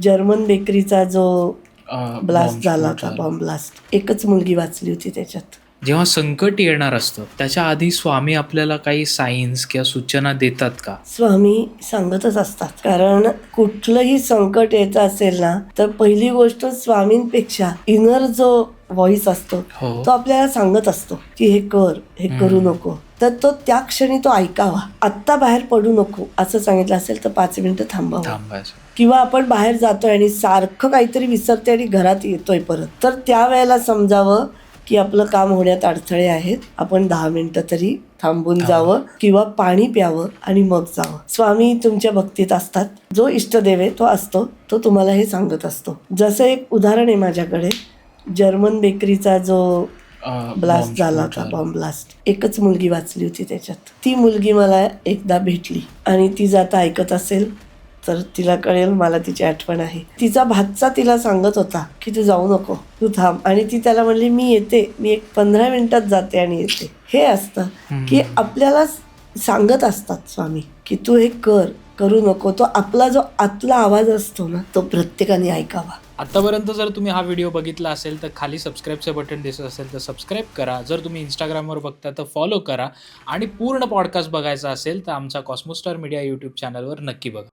German बेकरीचा जो blast bomb झाला स्फोट होता, झाला. बॉम्ब ब्लास्ट, एकच मुलगी वाचली होती त्याच्यात. जेव्हा संकट येणार असतं त्याच्या आधी स्वामी आपल्याला काही सायन्स किंवा सूचना देतात का? स्वामी सांगतच असतात, कारण कुठलंही संकट यायचं असेल ना, तर पहिली गोष्ट स्वामींपेक्षा इनर जो व्हॉइस असतो हो. तो आपल्याला सांगत असतो की हे कर, हे करू नको. तर तो त्या क्षणी तो ऐकावा. आत्ता बाहेर पडू नको असं सांगितलं असेल तर 5 मिनिटं थांबावं. थांबायचं. किंवा आपण बाहेर जातोय आणि सारखं काहीतरी विसरते आणि घरात येतोय परत, तर त्यावेळेला समजावं की आपलं काम होण्यात अडथळे आहेत, आपण 10 मिनिटं तरी थांबून जावं किंवा पाणी प्यावं आणि मग जावं. स्वामी तुमच्या भक्तीत असतात. जो इष्टदेव आहे तो असतो, तो तुम्हाला हे सांगत असतो. जसं एक उदाहरण आहे माझ्याकडे, जर्मन बेकरीचा जो ब्लास्ट झाला होता, बॉम्ब ब्लास्ट, एकच मुलगी वाचली होती त्याच्यात. ती मुलगी मला एकदा भेटली आणि ती जाता ऐकत असेल तर तिला कळेल मला तिची आठवण आहे. तिचा भाचा तिला सांगत होता की तू जाऊ नको, तू थांब, आणि ती त्याला म्हणली मी येते, मी एक 15 मिनिटात जाते आणि येते. हे असतं की आपल्याला सांगत असतात स्वामी की तू हे कर, करू नको. तो आपला जो आतला आवाज असतो ना, तो प्रत्येकाने ऐकावा. आतापर्यंत जर तुम्ही हा व्हिडिओ बघितला असेल तर खाली सबस्क्राईबचं बटन दिसत असेल तर सबस्क्राईब करा. जर तुम्ही इंस्टाग्रामवर बघता तर फॉलो करा आणि पूर्ण पॉडकास्ट बघायचा असेल तर आमचा कॉस्मोस्टार मीडिया यूट्यूब चॅनलवर नक्की बघा.